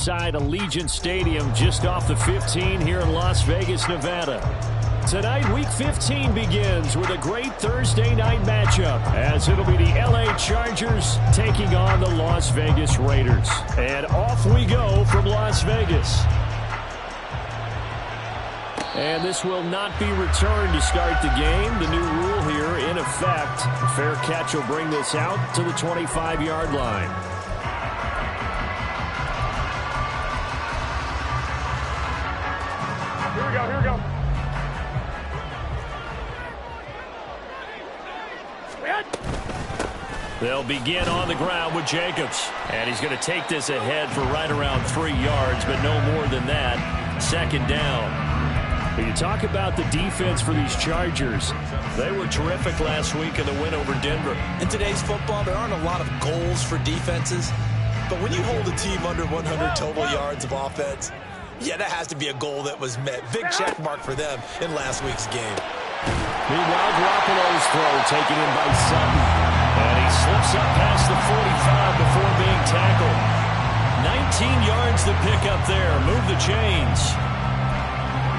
inside Allegiant Stadium just off the 15 here in Las Vegas, Nevada. Tonight, Week 15 begins with a great Thursday night matchup as it'll be the LA Chargers taking on the Las Vegas Raiders. And off we go from Las Vegas. And this will not be returned to start the game. The new rule here in effect. A fair catch will bring this out to the 25-yard line. Here we go, here we go. They'll begin on the ground with Jacobs. And he's going to take this ahead for right around 3 yards, but no more than that. Second down. But you talk about the defense for these Chargers. They were terrific last week in the win over Denver. In today's football, there aren't a lot of goals for defenses. But when you hold a team under 100 total yards of offense, yeah, that has to be a goal that was met. Big check mark for them in last week's game. Meanwhile, Garoppolo's throw taken in by Sutton. And he slips up past the 45 before being tackled. 19 yards to pick up there. Move the chains.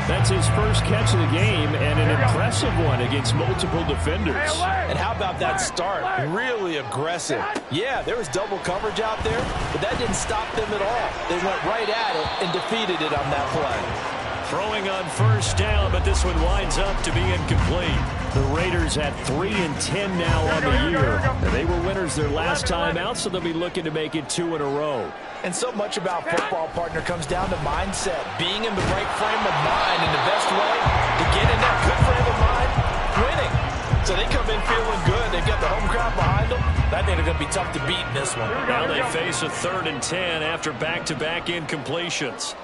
That's his first catch of the game, and an impressive one against multiple defenders. And how about that start? Really aggressive. Yeah, there was double coverage out there, but that didn't stop them at all. They went right at it and defeated it on that play. Throwing on first down, but this one winds up to be incomplete. The Raiders at 3-10 now on the year. They were winners their last time out, so they'll be looking to make it 2 in a row. And so much about football, partner, comes down to mindset. Being in the right frame of mind, and the best way to get in that good frame of mind, winning. So they come in feeling good. They've got the home crowd behind them. I think they're going to be tough to beat in this one. Now they face a 3rd and 10 after back-to-back incompletions.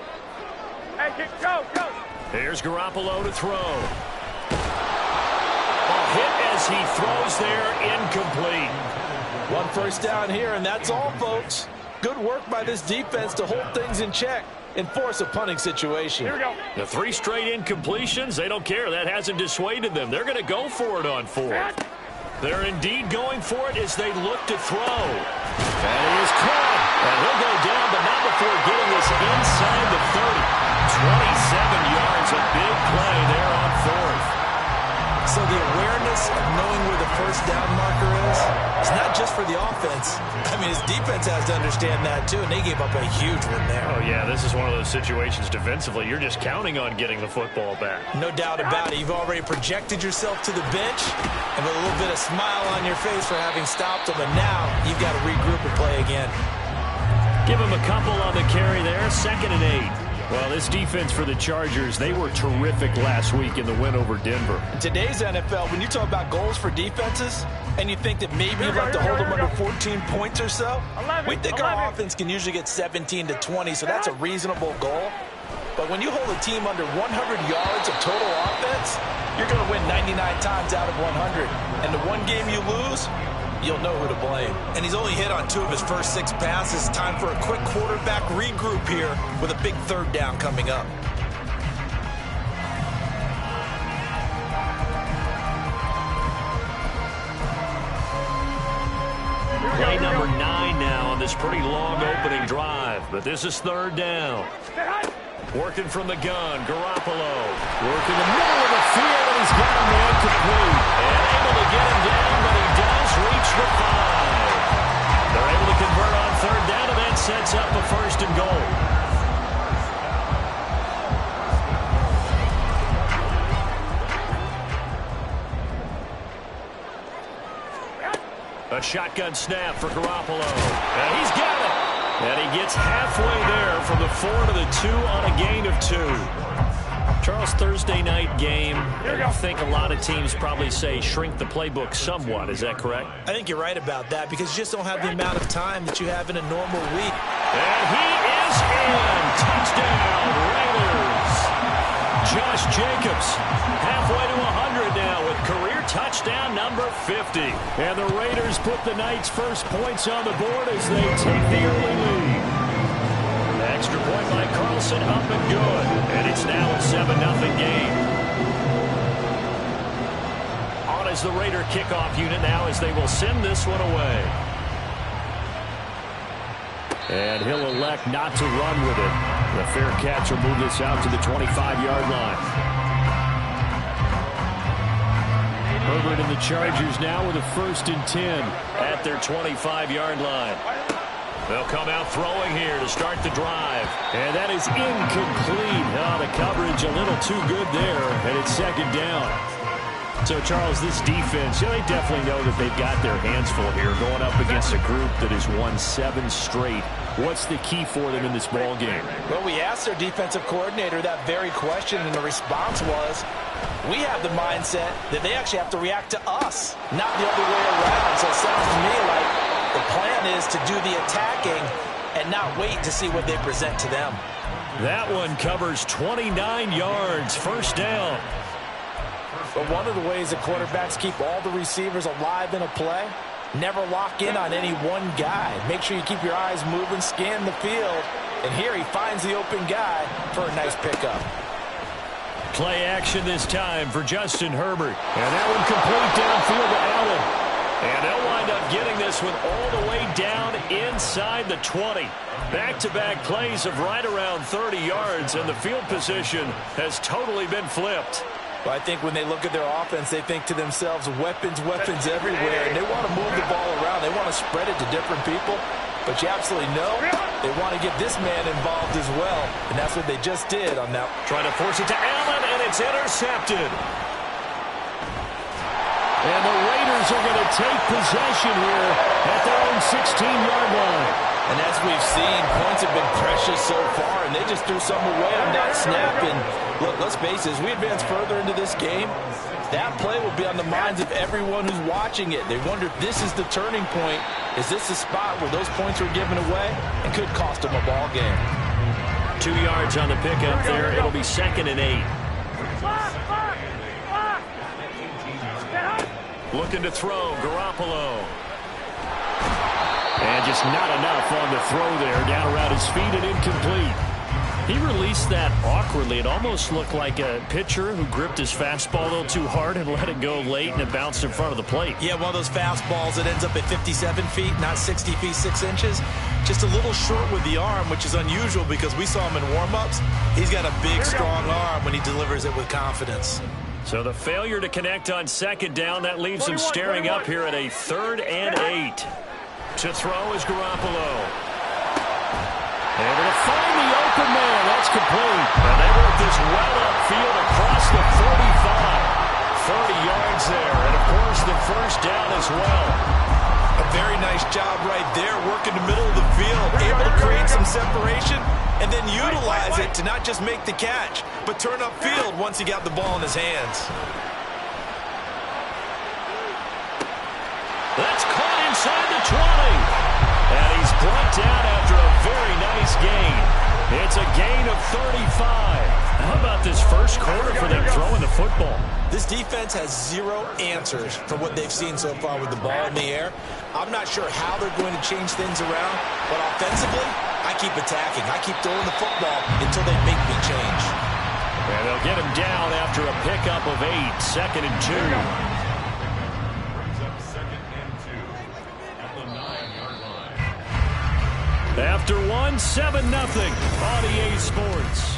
Hey, go, go. Here's Garoppolo to throw. A hit as he throws there, incomplete. One first down here, and that's all, folks. Good work by this defense to hold things in check and force a punting situation. Here we go. The 3 straight incompletions, they don't care. That hasn't dissuaded them. They're going to go for it on 4th. They're indeed going for it as they look to throw. And he is caught. And he'll go down, but not before getting this inside the 30. 27 yards, a big play there on 4th. So the awareness of knowing where the first down marker is, it's not just for the offense. I mean, his defense has to understand that, too, and they gave up a huge one there. Oh, yeah, this is one of those situations defensively. You're just counting on getting the football back. No doubt about it. You've already projected yourself to the bench, and with a little bit of smile on your face for having stopped them, and now you've got to regroup and play again. Give him a couple on the carry there, 2nd and 8. Well, this defense for the Chargers, they were terrific last week in the win over Denver. In today's NFL, when you talk about goals for defenses, and you think that maybe you'd like to hold them under 14 points or so, we think our offense can usually get 17 to 20, so that's a reasonable goal. But when you hold a team under 100 yards of total offense, you're going to win 99 times out of 100. And the one game you lose, you'll know who to blame. And he's only hit on 2 of his first 6 passes. Time for a quick quarterback regroup here with a big 3rd down coming up. Play number 9 now on this pretty long opening drive. But this is 3rd down. Working from the gun, Garoppolo. Working the middle of the field, and he's got a man complete. And able to get him down, but he does reach the 5. They're able to convert on 3rd down, and that sets up a 1st and goal. A shotgun snap for Garoppolo. And he's got it. And he gets halfway there from the 4 to the 2 on a gain of 2. Charles, Thursday night game, I think a lot of teams probably say shrink the playbook somewhat. Is that correct? I think you're right about that because you just don't have the amount of time that you have in a normal week. And he is in. Touchdown, Raiders. Josh Jacobs halfway to 100 now with career touchdown number 50. And the Raiders put the Knights' first points on the board as they take the early lead. Extra point by Carlson, up and good. And it's now a 7-0 game. On as the Raider kickoff unit now as they will send this one away. And he'll elect not to run with it. The fair catch will move this out to the 25-yard line. Herbert and the Chargers now with a 1st and 10 at their 25-yard line. They'll come out throwing here to start the drive. And that is incomplete. Oh, the coverage a little too good there, and it's 2nd down. So, Charles, this defense, they definitely know that they've got their hands full here going up against a group that has won 7 straight. What's the key for them in this ball game? Well, we asked their defensive coordinator that very question, and the response was, we have the mindset that they actually have to react to us, not the other way around. So it sounds to me like the plan is to do the attacking and not wait to see what they present to them. That one covers 29 yards, 1st down. But one of the ways that quarterbacks keep all the receivers alive in a play, never lock in on any one guy. Make sure you keep your eyes moving, scan the field. And here he finds the open guy for a nice pickup. Play action this time for Justin Herbert. And that one complete downfield to Allen. And they'll wind up getting this one all the way down inside the 20. Back-to-back plays of right around 30 yards, and the field position has totally been flipped. Well, I think when they look at their offense, they think to themselves, weapons, weapons everywhere. And they want to move the ball around. They want to spread it to different people. But you absolutely know they want to get this man involved as well. And that's what they just did on that. Trying to force it to Allen, and it's intercepted. And the Raiders are going to take possession here at their own 16-yard line. And as we've seen, points have been precious so far, and they just threw some away on that snap. And look, let's face it, as we advance further into this game, that play will be on the minds of everyone who's watching it. They wonder if this is the turning point. Is this the spot where those points were given away and could cost them a ball game? 2 yards on the pickup there. It'll be 2nd and 8. Looking to throw, Garoppolo. And just not enough on the throw there. Down around his feet and incomplete. He released that awkwardly. It almost looked like a pitcher who gripped his fastball a little too hard and let it go late, and it bounced in front of the plate. Yeah, one of those fastballs that ends up at 57 feet, not 60 feet, 6 inches. Just a little short with the arm, which is unusual because we saw him in warm-ups. He's got a big, strong arm when he delivers it with confidence. So the failure to connect on 2nd down, that leaves him staring up here at a 3rd and 8. To throw is Garoppolo. Able to find the open man. That's complete. And they work this well upfield across the 45. 30 yards there. And, of course, the 1st down as well. A very nice job right there, working the middle of the field, able to create some separation and then utilize it to not just make the catch, but turn upfield once he got the ball in his hands. That's caught inside the 20. And he's brought down after a very nice gain. It's a gain of 35. How about this first quarter for them throwing the football? This defense has zero answers for what they've seen so far with the ball in the air. I'm not sure how they're going to change things around, but offensively, I keep attacking. I keep throwing the football until they make me change. And they'll get him down after a pickup of 8, 2nd and 2. After 1, 7-0 on EA Sports.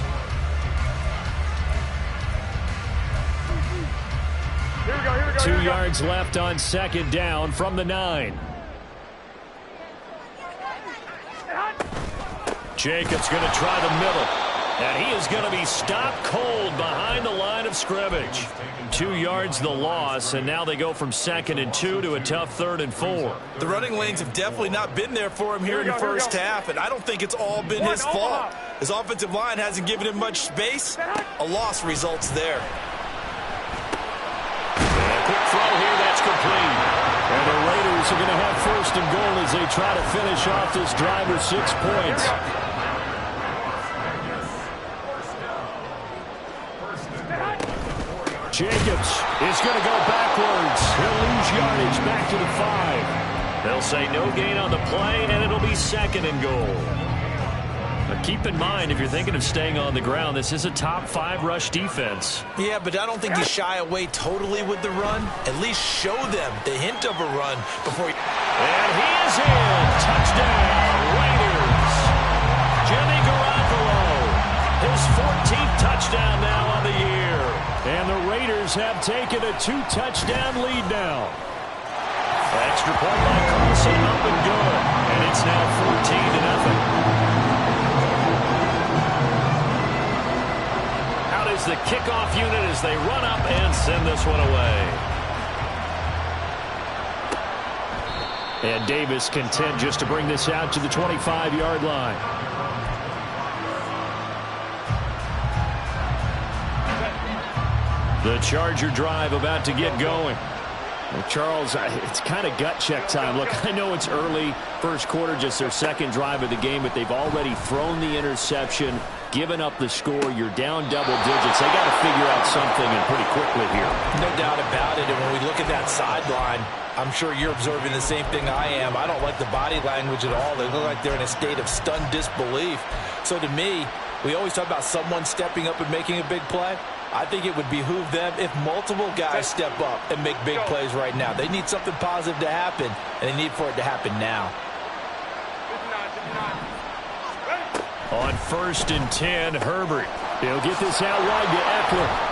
Here we go. 2 yards left on 2nd down from the 9. Jacobs going to try the middle. And he is going to be stopped cold behind the line of scrimmage. 2 yards the loss, and now they go from 2nd and 2 to a tough 3rd and 4. The running lanes have definitely not been there for him here in the first half, and I don't think it's all been his fault. His offensive line hasn't given him much space. A loss results there. And a quick throw here, that's complete. And the Raiders are going to have 1st and goal as they try to finish off this drive with 6 points. Jacobs is going to go backwards. He'll lose yardage back to the 5. They'll say no gain on the play, and it'll be 2nd and goal. But keep in mind, if you're thinking of staying on the ground, this is a top 5 rush defense. Yeah, but I don't think you shy away totally with the run. At least show them the hint of a run before you... And he is in. Touchdown, Raiders. Chargers have taken a 2-touchdown lead now. Extra point by Carlson, up and good. And it's now 14-0. Out is the kickoff unit as they run up and send this one away. And Davis content just to bring this out to the 25-yard line. The Charger drive about to get going. Well, Charles, it's kind of gut check time. Look, I know it's early, first quarter, just their second drive of the game, but they've already thrown the interception, given up the score. You're down double digits. They got to figure out something and pretty quickly here. No doubt about it. And when we look at that sideline, I'm sure you're observing the same thing I am. I don't like the body language at all. They look like they're in a state of stunned disbelief. So to me, we always talk about someone stepping up and making a big play. I think it would behoove them if multiple guys step up and make big plays right now. They need something positive to happen, and they need for it to happen now. On 1st and 10, Herbert. He'll get this out wide to Eckler.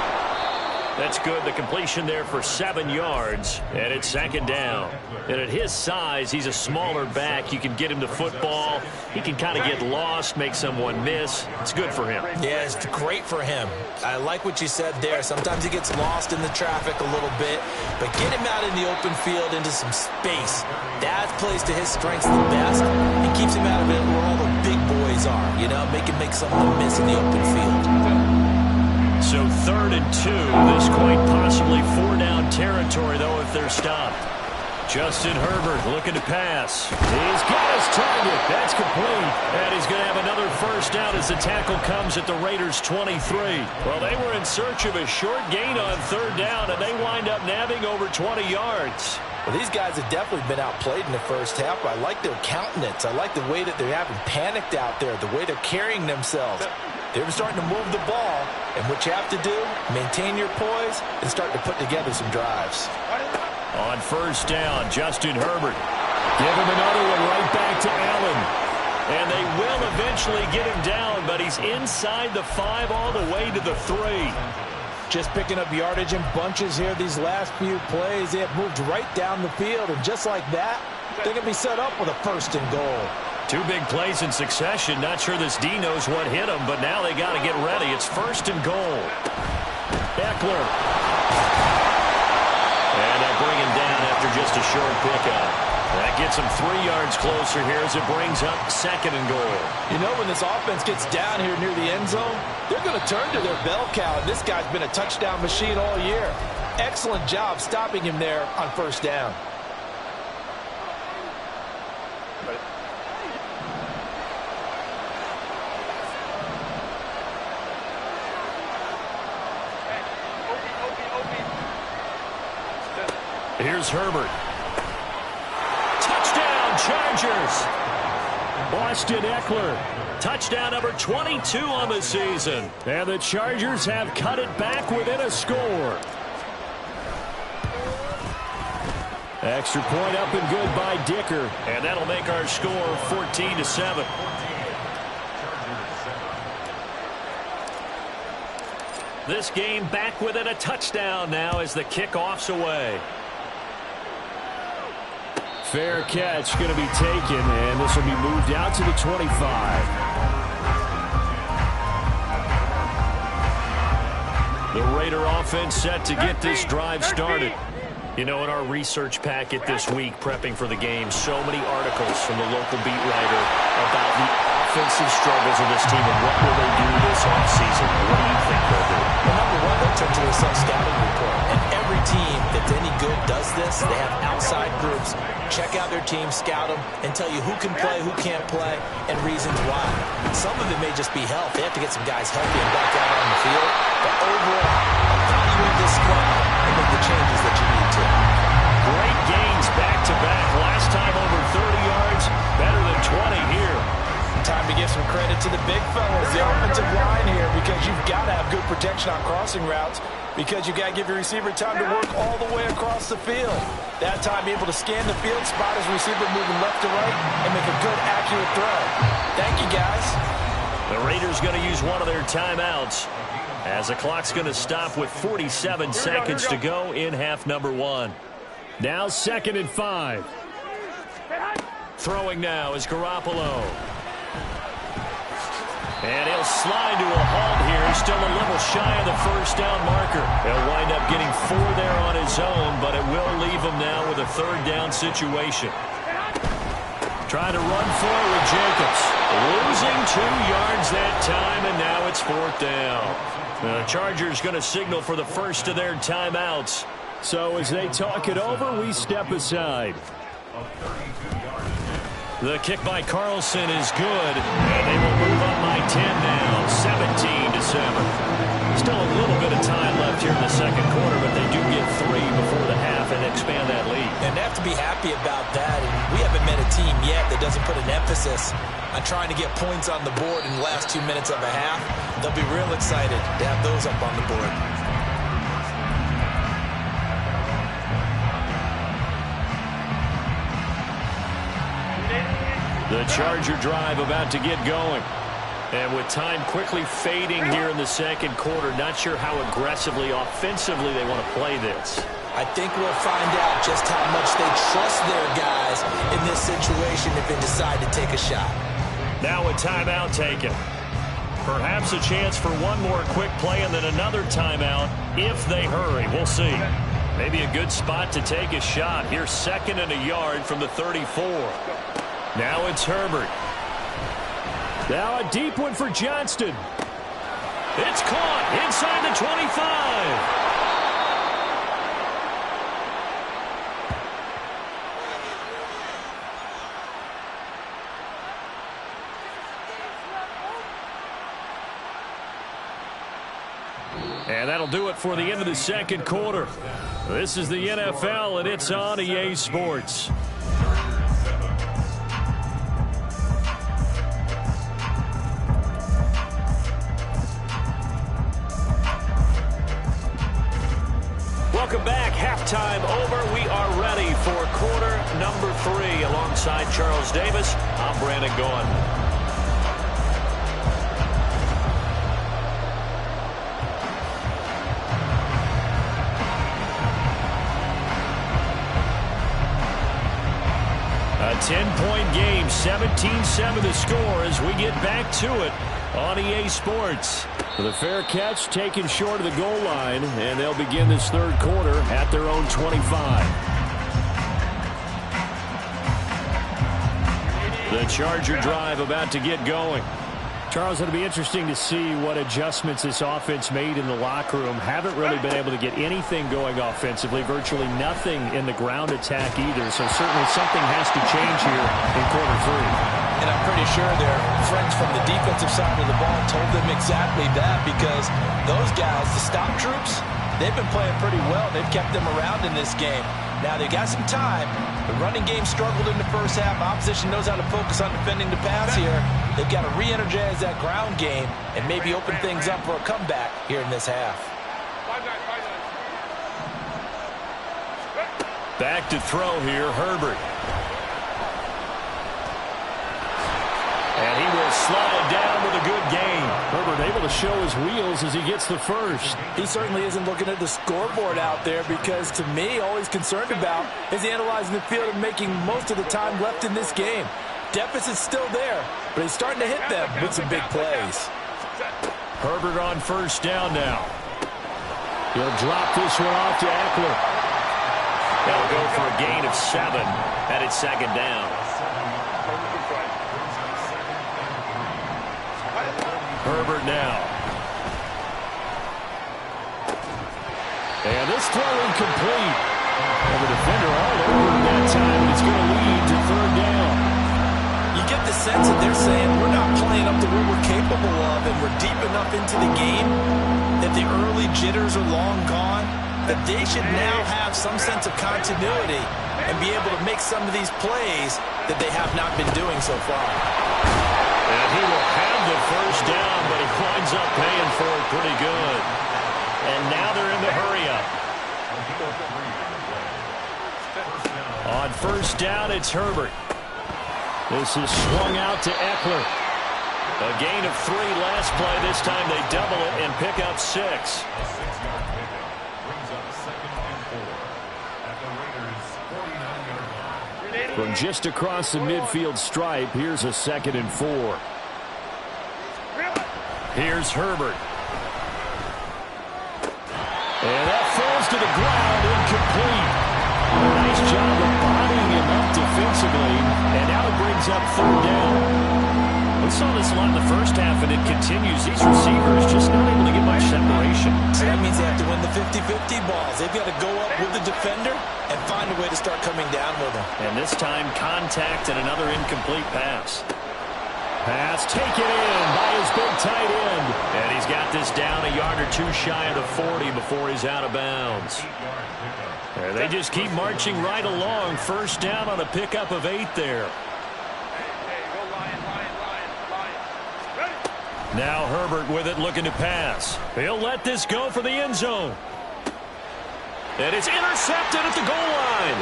That's good. The completion there for 7 yards, and it's 2nd down. And at his size, he's a smaller back. You can get him the football. He can kind of get lost, make someone miss. It's good for him. Yeah, it's great for him. I like what you said there. Sometimes he gets lost in the traffic a little bit, but get him out in the open field into some space. That plays to his strengths the best. It keeps him out of it where all the big boys are, you know, make someone miss in the open field. So 3rd and 2, this quite possibly 4-down territory, though, if they're stopped. Justin Herbert looking to pass. He's got his target. That's complete. And he's going to have another first down as the tackle comes at the Raiders' 23. Well, they were in search of a short gain on 3rd down, and they wind up nabbing over 20 yards. Well, these guys have definitely been outplayed in the first half. I like their countenance. I like the way that they're having panicked out there, the way they're carrying themselves. They're starting to move the ball, and what you have to do, maintain your poise and start to put together some drives. On 1st down, Justin Herbert. Give him another one right back to Allen. And they will eventually get him down, but he's inside the 5 all the way to the 3. Just picking up yardage in bunches here these last few plays. They have moved right down the field, and just like that, they're going to be set up with a 1st and goal. 2 big plays in succession. Not sure this D knows what hit him, but now they got to get ready. It's 1st and goal. Eckler. And they'll bring him down after just a short pickup. That gets him 3 yards closer here as it brings up 2nd and goal. You know, when this offense gets down here near the end zone, they're going to turn to their bell cow, and this guy's been a touchdown machine all year. Excellent job stopping him there on 1st down. Here's Herbert. Touchdown, Chargers. Austin Eckler. Touchdown number 22 on the season. And the Chargers have cut it back within a score. Extra point up and good by Dicker. And that'll make our score 14-7. This game back within a touchdown now as the kickoff's away. Fair catch going to be taken, and this will be moved out to the 25. The Raider offense set to get this drive started. You know, in our research packet this week, prepping for the game, so many articles from the local beat writer about the offensive struggles of this team and what will they do this offseason. What do you think they'll do? Well, number one, they'll turn to their self-scouting report. And every team that's any good does this. They have outside groups. Check out their team, scout them, and tell you who can play, who can't play, and reasons why. Some of it may just be health. They have to get some guys healthy and back out on the field. But overall, evaluate this squad and make the changes that you need to. Great gains back-to-back. Last time over 30 yards, better than 20 here. Time to give some credit to the big fellas, the offensive line here, because you've got to have good protection on crossing routes, because you've got to give your receiver time to work all the way across the field. That time, be able to scan the field, spot his receiver moving left to right, and make a good, accurate throw. Thank you, guys. The Raiders going to use one of their timeouts as the clock's going to stop with 47 seconds to go in half number 1. Now 2nd and 5. Throwing now is Garoppolo. And he'll slide to a halt here. Still a little shy of the first down marker. He'll wind up getting 4 there on his own, but it will leave him now with a 3rd down situation. Trying to run for it with Jacobs. Losing 2 yards that time, and now it's 4th down. The Chargers going to signal for the first of their timeouts. So as they talk it over, we step aside. The kick by Carlson is good, and they will move up by 10 now, 17-7. Still a little bit of time left here in the second quarter, but they do get 3 before the half and expand that lead. And they have to be happy about that. And we haven't met a team yet that doesn't put an emphasis on trying to get points on the board in the last 2 minutes of a half. They'll be real excited to have those up on the board. The Charger drive about to get going. And with time quickly fading here in the second quarter, not sure how aggressively, offensively they want to play this. I think we'll find out just how much they trust their guys in this situation if they decide to take a shot. Now a timeout taken. Perhaps a chance for one more quick play and then another timeout if they hurry. We'll see. Maybe a good spot to take a shot. Here's 2nd and a yard from the 34. Now it's Herbert. Now a deep one for Johnston. It's caught inside the 25. And that'll do it for the end of the second quarter. This is the NFL, and it's on EA Sports. Welcome back. Halftime over. We are ready for quarter number 3. Alongside Charles Davis, I'm Brandon Gaughan. A 10-point game, 17-7 the score as we get back to it on EA Sports. The fair catch taken short of the goal line, and they'll begin this third quarter at their own 25. The Charger drive about to get going. Charles, it'll be interesting to see what adjustments this offense made in the locker room. Haven't really been able to get anything going offensively, virtually nothing in the ground attack either. So certainly something has to change here in quarter 3. And I'm pretty sure their friends from the defensive side of the ball told them exactly that, because those guys, the stop troops, they've been playing pretty well. They've kept them around in this game. Now they got some time. The running game struggled in the first half. Opposition knows how to focus on defending the pass here. They've got to re-energize that ground game and maybe open things up for a comeback here in this half. Back to throw here, Herbert. And he will slide down with a good gain. Herbert able to show his wheels as he gets the first. He certainly isn't looking at the scoreboard out there, because to me, all he's concerned about is analyzing the field and making most of the time left in this game. Deficit's still there, but he's starting to hit them with some big plays. Herbert on first down now. He'll drop this one off to Eckler. They'll go for a gain of 7, and it's 2nd down. Herbert now. And this throw incomplete. And the defender all over him that time, and it's going to lead to 3rd down. You get the sense that they're saying we're not playing up to what we're capable of, and we're deep enough into the game that the early jitters are long gone, that they should now have some sense of continuity and be able to make some of these plays that they have not been doing so far. And he will have the first down, but he winds up paying for it pretty good. And now they're in the hurry-up. On first down, it's Herbert. This is swung out to Eckler. A gain of 3 last play. This time they double it and pick up 6. From just across the midfield stripe, here's a 2nd and 4. Here's Herbert. And that falls to the ground, incomplete. Nice job of bodying him up defensively, and now it brings up 3rd down. We saw this a lot in the first half, and it continues. These receivers just not able to get much separation. So that means they have to win the 50-50 balls. They've got to go up with the defender and find a way to start coming down with him. And this time, contact and another incomplete pass. Pass taken in by his big tight end. And he's got this down a yard or 2 shy of the 40 before he's out of bounds. And they just keep marching right along. 1st down on a pickup of 8 there. Now Herbert with it, looking to pass. He'll let this go for the end zone. And it's intercepted at the goal line.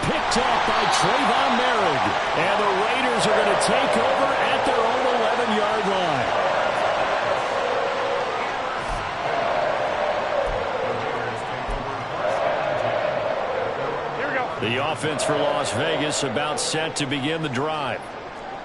Picked off by Trayvon Merrick. And the Raiders are going to take over at their own 11-yard line. Here we go. The offense for Las Vegas about set to begin the drive.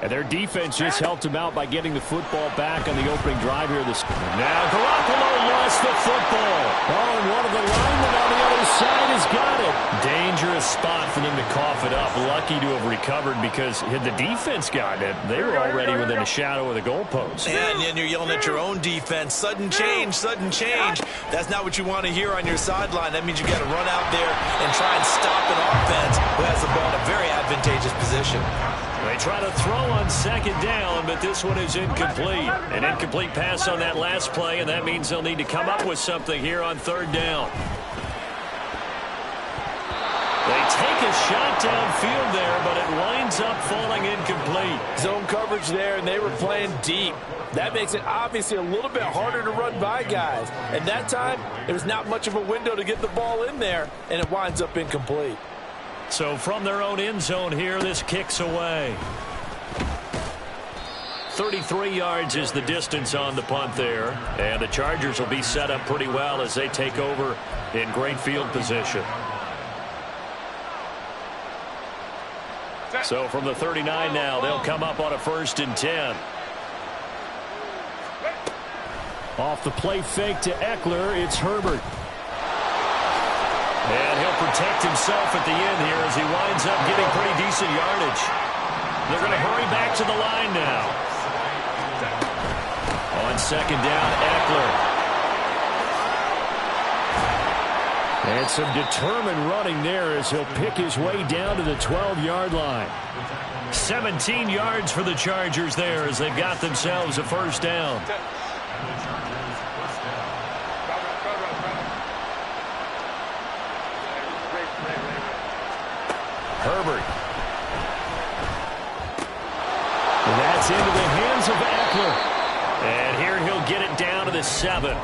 And their defense just helped them out by getting the football back on the opening drive here. Now Garoppolo lost the football. Oh, and one of the linemen on the other side has got it. Dangerous spot for them to cough it up. Lucky to have recovered because had the defense gotten it, they were already within a shadow of the goalpost. And then you're yelling at your own defense. Sudden change, sudden change. That's not what you want to hear on your sideline. That means you got to run out there and try and stop an offense who has the ball in a very advantageous position. They try to throw on 2nd down, but this one is incomplete. An incomplete pass on that last play, and that means they'll need to come up with something here on 3rd down. They take a shot downfield there, but it winds up falling incomplete. Zone coverage there, and they were playing deep. That makes it obviously a little bit harder to run by guys. And that time, there was not much of a window to get the ball in there, and it winds up incomplete. So from their own end zone here, this kicks away. 33 yards is the distance on the punt there. And the Chargers will be set up pretty well as they take over in great field position. So from the 39 now, they'll come up on a 1st and 10. Off the play fake to Eckler, it's Herbert. And he'll protect himself at the end here as he winds up getting pretty decent yardage. They're going to hurry back to the line now. On 2nd down, Eckler. And some determined running there as he'll pick his way down to the 12-yard line. 17 yards for the Chargers there as they've got themselves a 1st down. Herbert. And that's into the hands of Eckler. And here he'll get it down to the 7.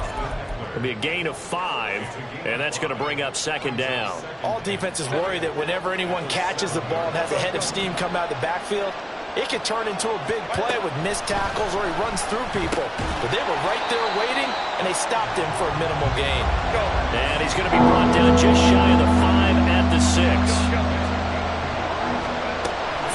It'll be a gain of 5, and that's going to bring up 2nd down. All defenses worry that whenever anyone catches the ball and has a head of steam come out of the backfield, it could turn into a big play with missed tackles or he runs through people. But they were right there waiting, and they stopped him for a minimal gain. And he's going to be brought down just shy of the 5 at the 6.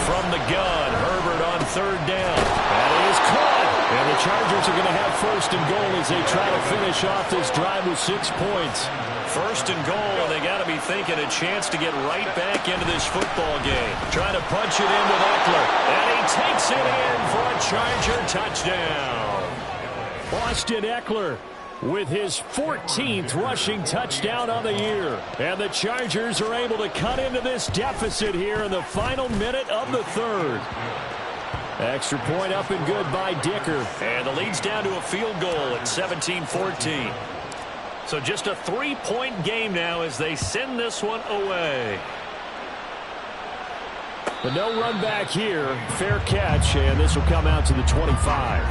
From the gun, Herbert on 3rd down. And it is caught. And the Chargers are going to have 1st and goal as they try to finish off this drive with 6 points. 1st and goal, and they got to be thinking a chance to get right back into this football game. Trying to punch it in with Eckler. And he takes it in for a Charger touchdown. Austin Eckler with his 14th rushing touchdown on the year. And the Chargers are able to cut into this deficit here in the final minute of the 3rd. Extra point up and good by Dicker. And the lead's down to a field goal at 17-14. So just a 3-point game now as they send this one away. But no run back here. Fair catch, and this will come out to the 25.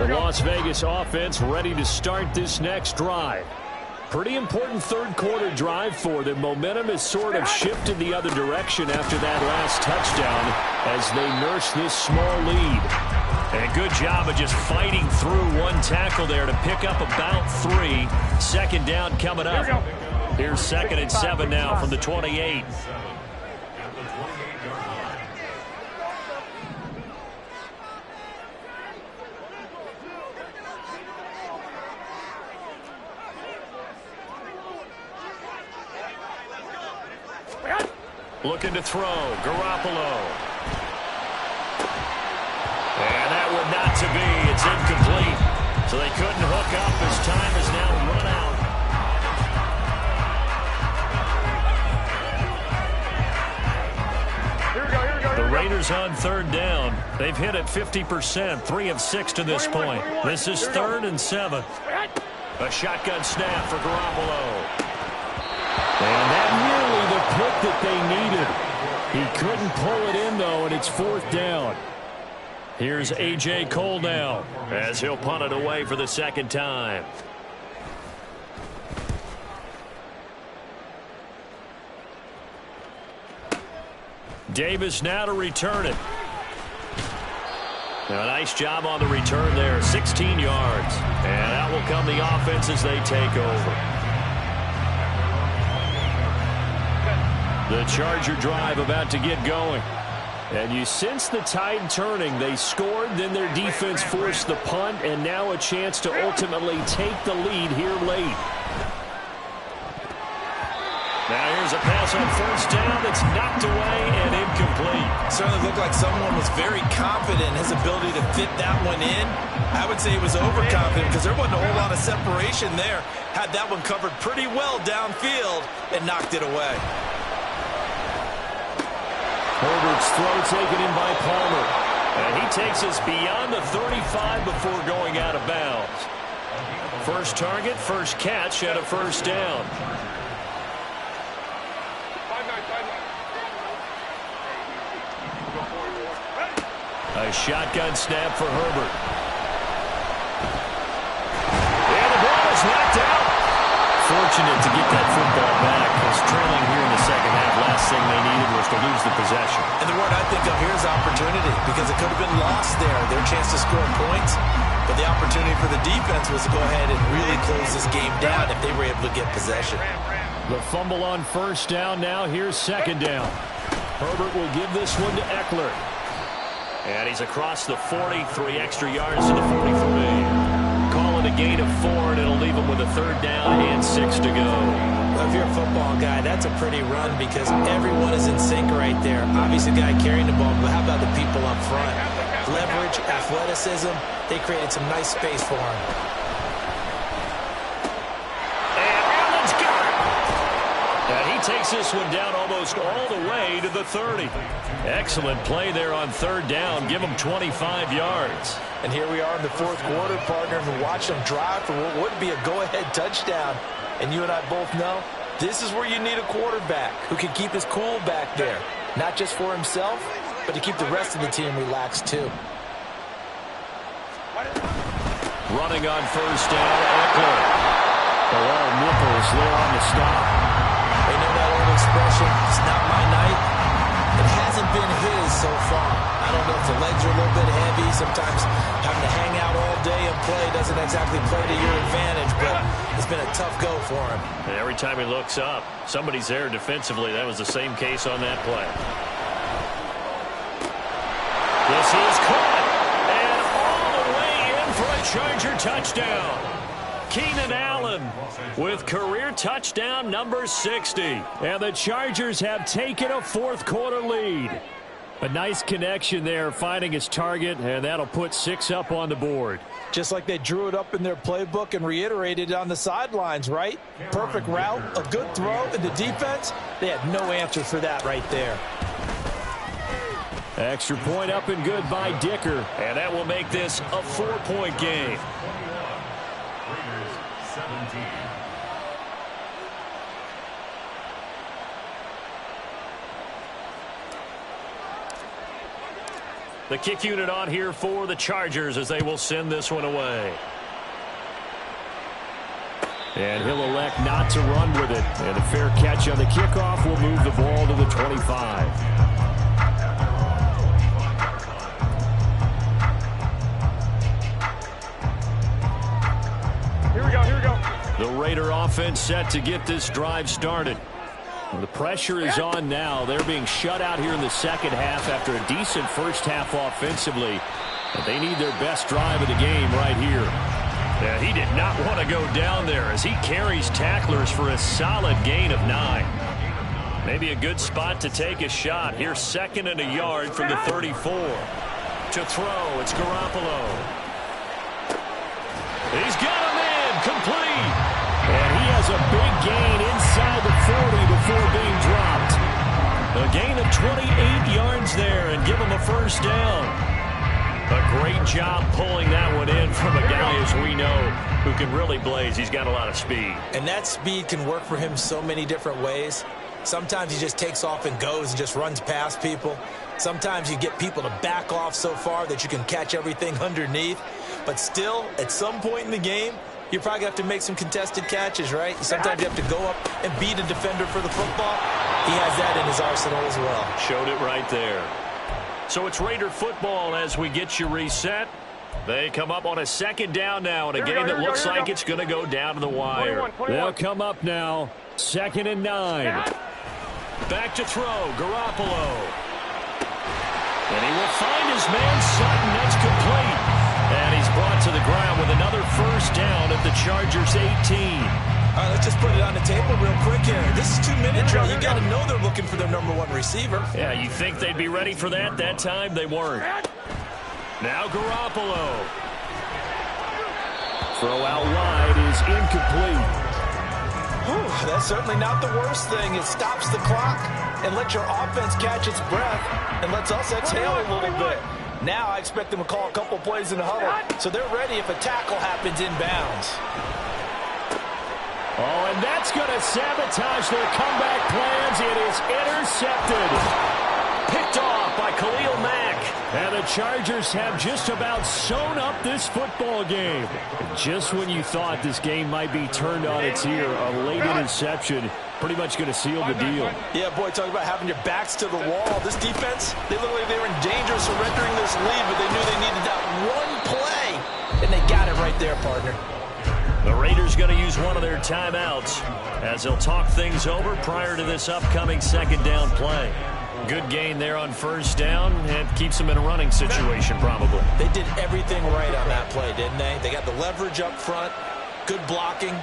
The Las Vegas offense ready to start this next drive. Pretty important third quarter drive for them. Momentum has sort of shifted the other direction after that last touchdown as they nurse this small lead. And good job of just fighting through one tackle there to pick up about 3. Second down coming up. Here's 2nd and 7 now from the 28. Looking to throw, Garoppolo. And that one not to be. It's incomplete. So they couldn't hook up as time is now run out. The Raiders on 3rd down. They've hit it 50%, 3 of 6 to this point. This is 3rd and 7. A shotgun snap for Garoppolo. And that nearly the pick that they needed. He couldn't pull it in, though, and it's 4th down. Here's A.J. Cole now as he'll punt it away for the 2nd time. Davis now to return it. A nice job on the return there, 16 yards. And out will come the offense as they take over. The Charger drive about to get going. And you sense the tide turning. They scored, then their defense forced the punt, and now a chance to ultimately take the lead here late. Now here's a pass on 1st down that's knocked away and incomplete. Certainly looked like someone was very confident in his ability to fit that one in. I would say he was overconfident because there wasn't a whole lot of separation there. Had that one covered pretty well downfield and knocked it away. Herbert's throw taken in by Palmer. And he takes us beyond the 35 before going out of bounds. First target, first catch at a 1st down. A shotgun snap for Herbert. And the ball is knocked out. Fortunate to get that football back. Was trailing here in the 2nd half. Last thing they needed was to lose the possession. And the word I think of here is opportunity, because it could have been lost there. Their chance to score points, but the opportunity for the defense was to go ahead and really close this game down if they were able to get possession. The fumble on 1st down. Now here's 2nd down. Herbert will give this one to Eckler. And he's across the 40, 3 extra yards to the 43. Call it a gain of 4, and it'll leave him with a 3rd down and 6 to go. Well, if you're a football guy, that's a pretty run because everyone is in sync right there. Obviously, the guy carrying the ball, but how about the people up front? Leverage, athleticism, they created some nice space for him. And Allen's got it. And he takes this one down almost all the way to the 30. Excellent play there on 3rd down. Give him 25 yards. And here we are in the 4th quarter, partner, and watch them drive for what would be a go-ahead touchdown. And you and I both know this is where you need a quarterback who can keep his cool back there. Not just for himself, but to keep the rest of the team relaxed too. Running on 1st down, Eckler. All nipples there on the stop. They know that old expression, it's not my night. It hasn't been his so far. I don't know if the legs are a little bit heavy. Sometimes having to hang out all day and play doesn't exactly play to your advantage, but it's been a tough go for him. And every time he looks up, somebody's there defensively. That was the same case on that play. This is caught. And all the way in for a Charger touchdown. Keenan Allen with career touchdown number 60. And the Chargers have taken a 4th quarter lead. A nice connection there, finding his target, and that'll put 6 up on the board. Just like they drew it up in their playbook and reiterated it on the sidelines, right? Perfect route, a good throw, and the defense, they had no answer for that right there. Extra point up and good by Dicker. And that will make this a 4-point game. The kick unit on here for the Chargers as they will send this one away. And he'll elect not to run with it. And a fair catch on the kickoff will move the ball to the 25. Here we go, here we go. The Raider offense set to get this drive started. The pressure is on now. They're being shut out here in the second half after a decent first half offensively. But they need their best drive of the game right here. Yeah, he did not want to go down there as he carries tacklers for a solid gain of 9. Maybe a good spot to take a shot. Here's 2nd and a yard from the 34. To throw, it's Garoppolo. He's got him in, complete. And he has a big gain inside the 40 before being dropped. A gain of 28 yards there and give him a first down. A great job pulling that one in from a guy, as we know, who can really blaze. He's got a lot of speed. And that speed can work for him so many different ways. Sometimes he just takes off and goes and just runs past people. Sometimes you get people to back off so far that you can catch everything underneath. But still, at some point in the game, you're probably going to have to make some contested catches, right? Sometimes you have to go up and beat a defender for the football. He has that in his arsenal as well. Showed it right there. So it's Raider football as we get you reset. They come up on a 2nd down now in a game that looks like it's going to go down to the wire. 21. They'll come up now, 2nd and 9. Back to throw, Garoppolo. And he will find his man Sutton. That's complete. And he's brought to the ground with another first down at the Chargers' 18. All right, let's just put it on the table real quick here. This is 2-minute drill. You got to know they're looking for their #1 receiver. Yeah, you think they'd be ready for that? That time they weren't. Now Garoppolo. Throw out wide is incomplete. Whew, that's certainly not the worst thing. It stops the clock and lets your offense catch its breath and lets us exhale a little bit. Now I expect them to call a couple plays in the huddle, so they're ready if a tackle happens inbounds. Oh, and that's going to sabotage their comeback plans. It is intercepted. Picked off by Khalil Mack. And the Chargers have just about sewn up this football game. Just when you thought this game might be turned on its ear, a late interception pretty much going to seal the deal. Yeah, boy, talk about having your backs to the wall. This defense, they were in danger of surrendering this lead, but they knew they needed that one play. And they got it right there, partner. The Raiders going to use one of their timeouts as they'll talk things over prior to this upcoming 2nd down play. Good gain there on first down and keeps them in a running situation probably. They did everything right on that play, didn't they? They got the leverage up front, good blocking,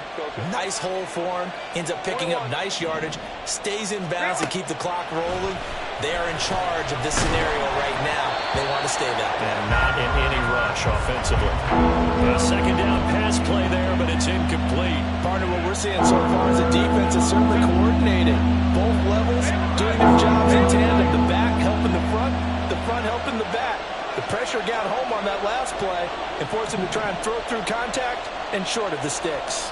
nice hole for him, ends up picking up nice yardage, stays in bounds to keep the clock rolling. They are in charge of this scenario right now. They want to stay that way. And not in any rush offensively. A 2nd down pass play there, but it's incomplete. Partner, what we're seeing so far is the defense is certainly coordinated. Both levels doing their jobs in tandem. The back helping the front helping the back. The pressure got home on that last play and forced him to try and throw through contact and short of the sticks.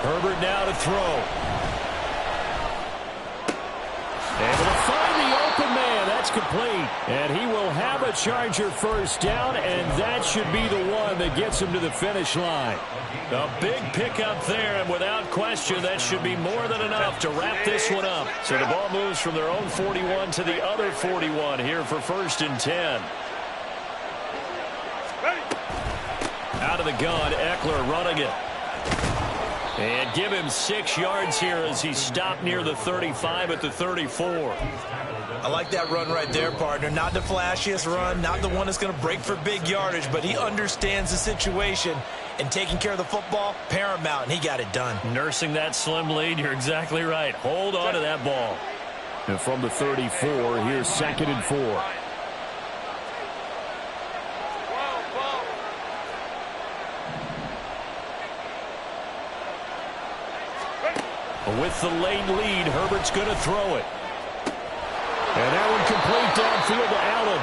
Herbert now to throw. Able to find the open man. That's complete. And he will have a Charger first down, and that should be the one that gets him to the finish line. A big pickup there, and without question, that should be more than enough to wrap this one up. So the ball moves from their own 41 to the other 41 here for 1st and 10. Out of the gun, Eckler running it. And give him 6 yards here as he stopped near the 35 at the 34. I like that run right there, partner. Not the flashiest run, not the one that's going to break for big yardage, but he understands the situation, and taking care of the football, paramount, and he got it done. Nursing that slim lead, you're exactly right. Hold on to that ball. And from the 34, here's 2nd and 4. With the late lead, Herbert's going to throw it. And that one complete downfield to Allen.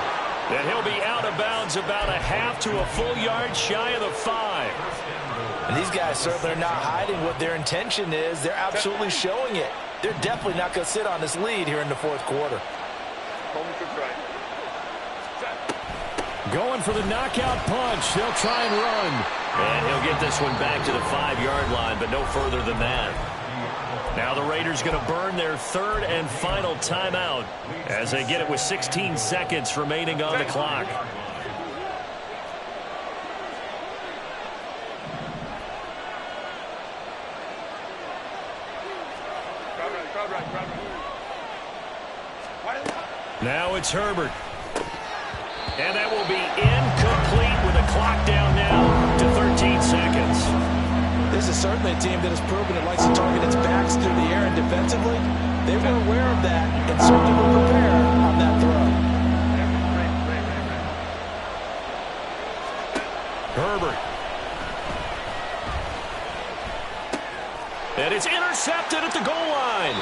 And he'll be out of bounds about a half to a full yard shy of the 5. And these guys certainly are not hiding what their intention is. They're absolutely showing it. They're definitely not going to sit on this lead here in the 4th quarter. Going for the knockout punch. They'll try and run. And he'll get this one back to the 5-yard line, but no further than that. Now the Raiders going to burn their third and final timeout as they get it with 16 seconds remaining on the clock. Now it's Herbert. And that will be incomplete with a clock down now to 13 seconds. This is certainly a team that has proven it likes to target its backs through the air, and defensively, they were aware of that and certainly were prepared on that throw. Herbert. And it's intercepted at the goal line.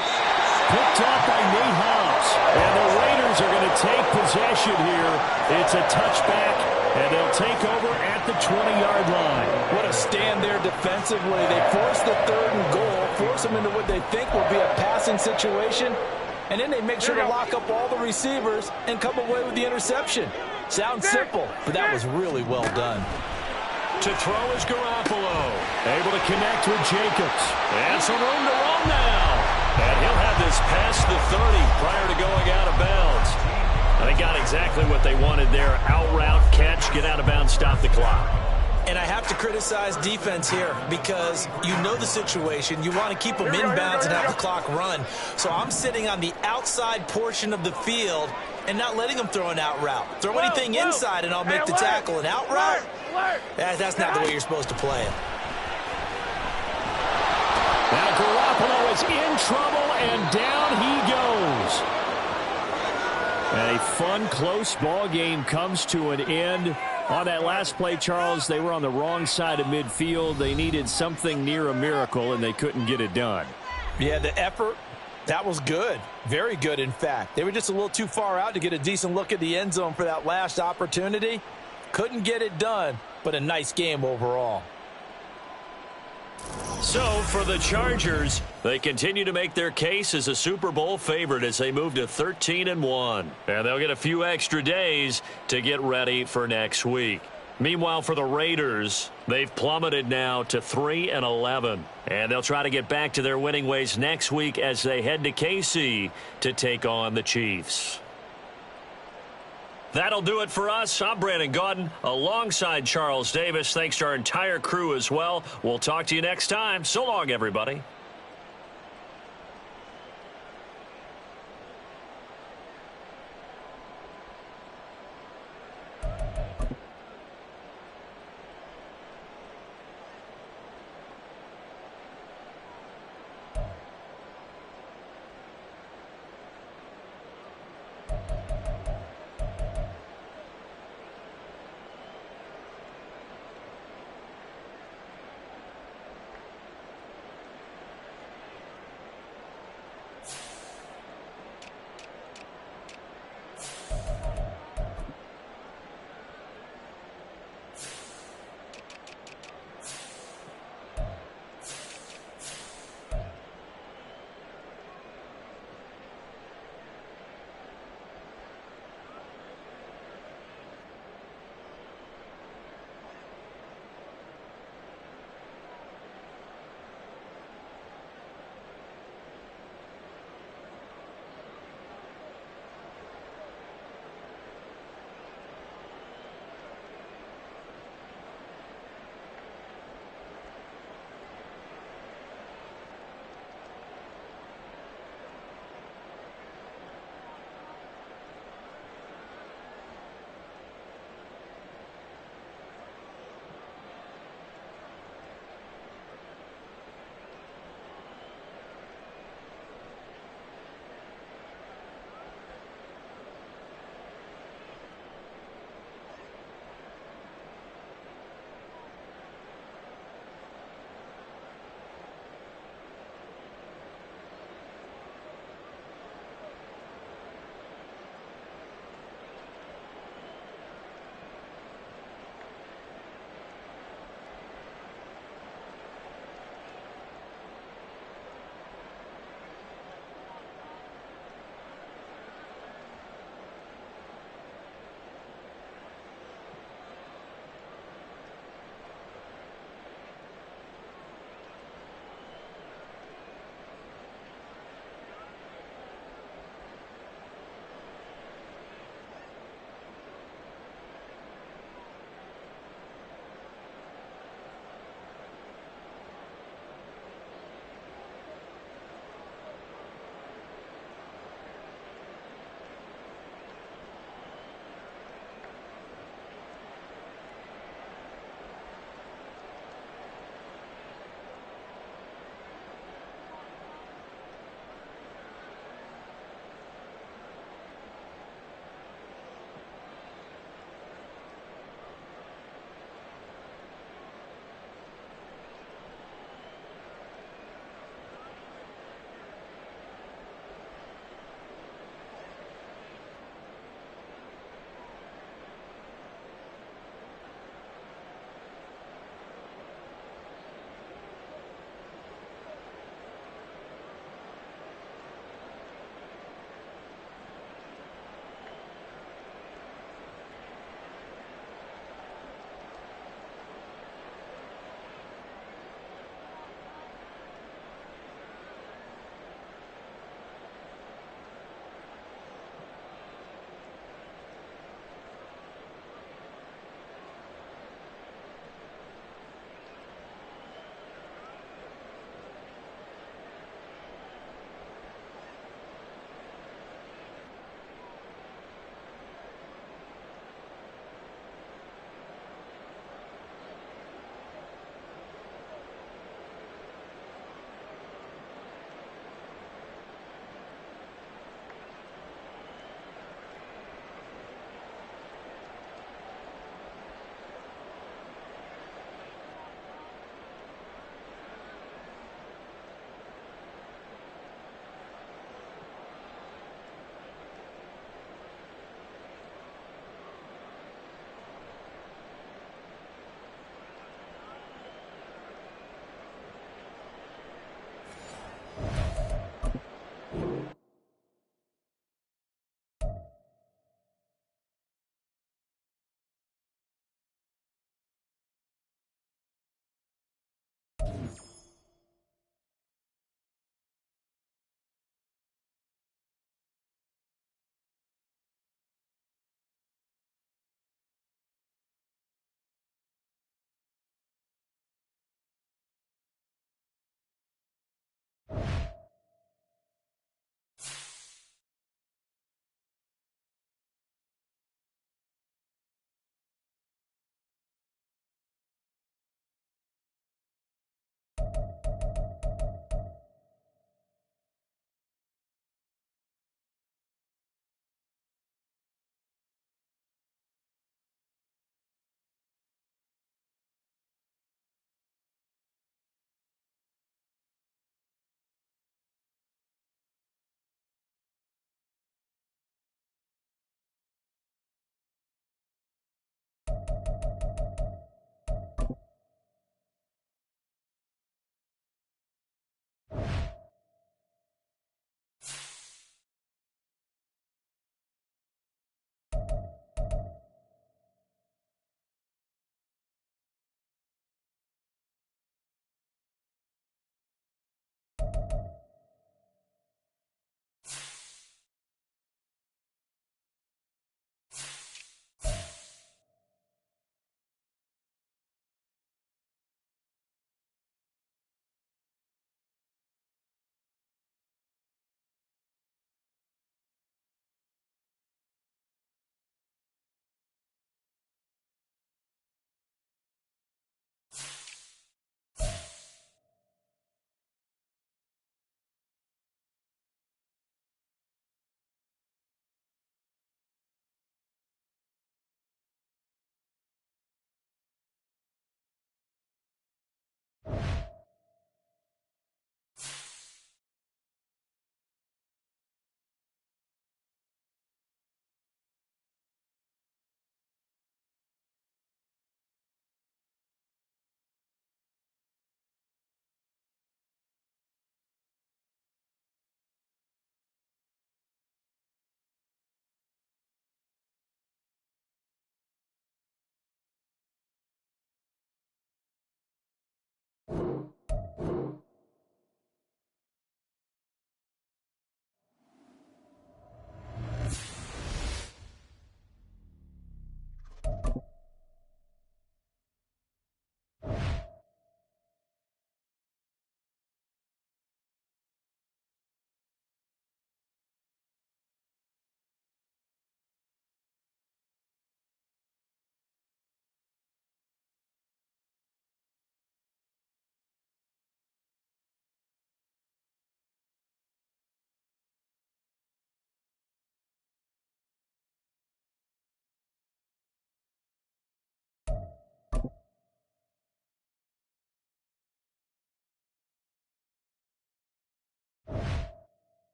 Picked off by Nate Hobbs. And the Raiders are going to take possession here. It's a touchback, and they'll take over at the 20-yard line. What a stand there defensively. They force the third and goal, force them into what they think will be a passing situation, and then they make sure to lock up all the receivers and come away with the interception. Sounds simple, but that was really well done. To throw is Garoppolo. Able to connect with Jacobs. And some room to roam now. And he'll have this past the 30 prior to going out of bounds. And they got exactly what they wanted there. Out route, catch, get out of bounds, stop the clock. And I have to criticize defense here because you know the situation. You want to keep them inbounds and have the clock run. So I'm sitting on the outside portion of the field and not letting them throw an out route. Throw anything inside and I'll make the tackle. An out route? That's not the way you're supposed to play it. Now Garoppolo is in trouble, and down he goes. And a fun, close ball game comes to an end. On that last play, Charles, they were on the wrong side of midfield. They needed something near a miracle, and they couldn't get it done. Yeah, the effort, that was good. Very good, in fact. They were just a little too far out to get a decent look at the end zone for that last opportunity. Couldn't get it done, but a nice game overall. So, for the Chargers, they continue to make their case as a Super Bowl favorite as they move to 13-1. And they'll get a few extra days to get ready for next week. Meanwhile, for the Raiders, they've plummeted now to 3-11. And they'll try to get back to their winning ways next week as they head to KC to take on the Chiefs. That'll do it for us. I'm Brandon Gaudin alongside Charles Davis. Thanks to our entire crew as well. We'll talk to you next time. So long, everybody.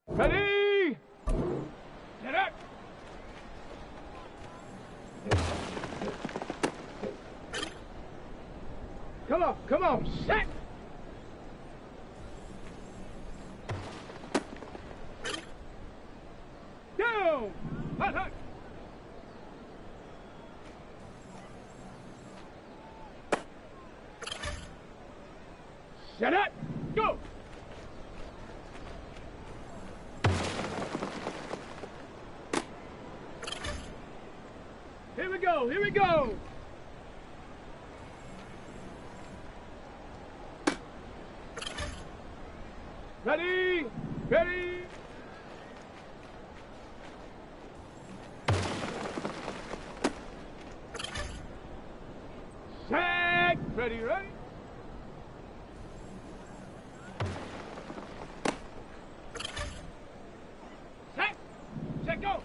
Ready? Get up. Come on, set. Down. Hut, hut. Set up. Go. Here we go, here we go. Ready, ready. Set, ready, ready. Set, set, go.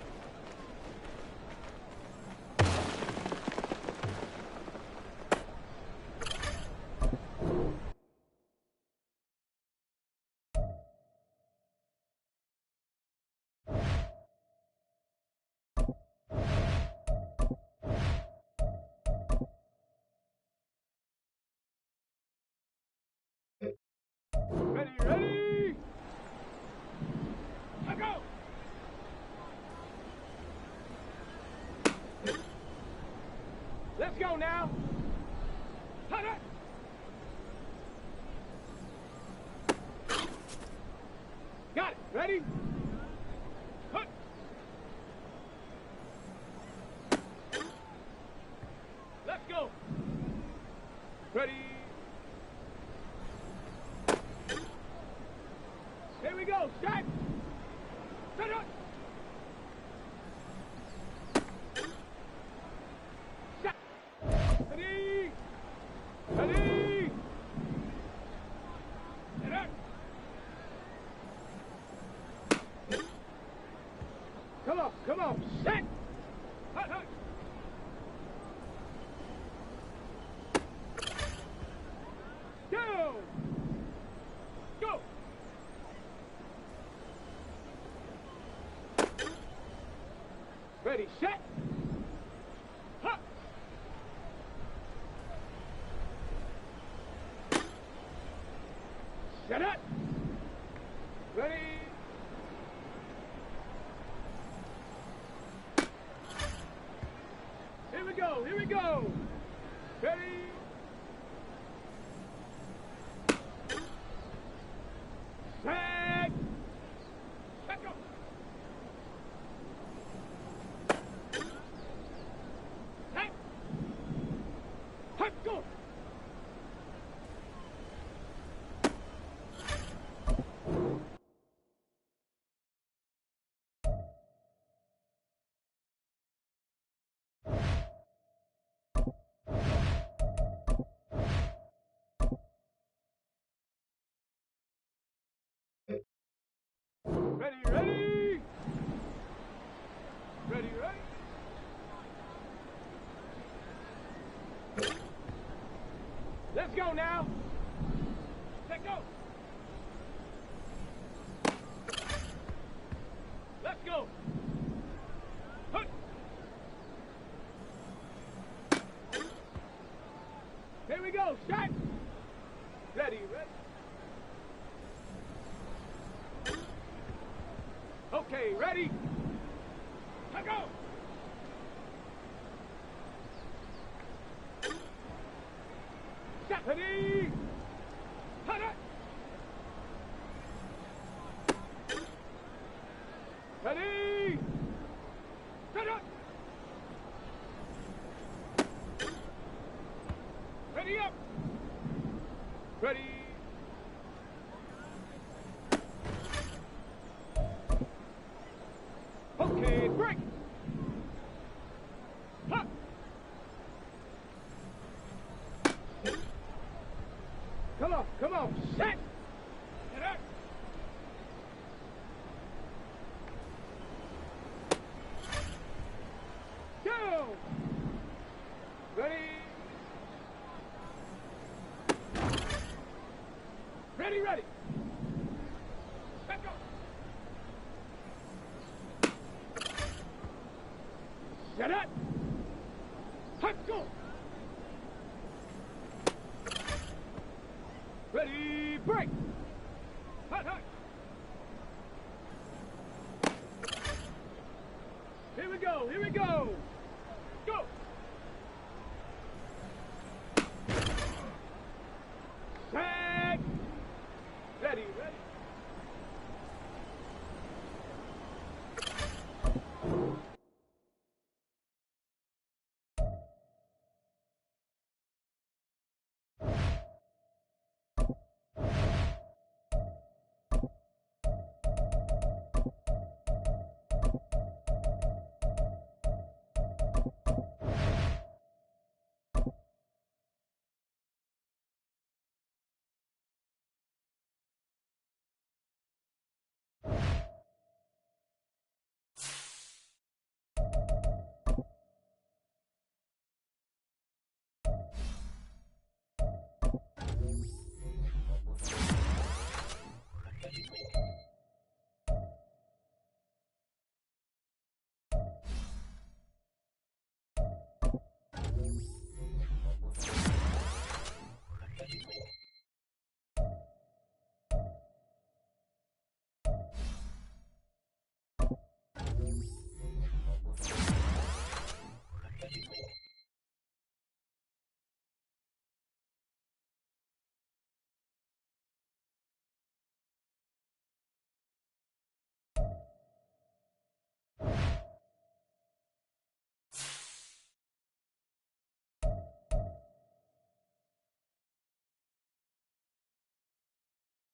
Ready, ready. Let go. Let's go now. Hut, hut. Got it. Ready? Hut. Let's go. Ready? Here we go. Set. Set up. Set. Ready? Ready? Set up. Come on. Set. Hut, hut. Down. Go. Ready, set. Hut. Set up. Ready. Here we go, here we go. Ready. Set. Set, go. Set. Hut, go. Ready, ready. Ready, ready. Let's go now. Let go. Let's go. Hut. Here we go. Set. Ready, ready. Okay, ready? Let go! Set! Ready? Hut, hut. Ready? Set up! Ready up! Ready? Okay, break! Huh. Come on, set! Get up! Down! Ready? Ready, ready! Set, go! Set up. Let's go. Ready, break. Hut, hut. Here we go, here we go.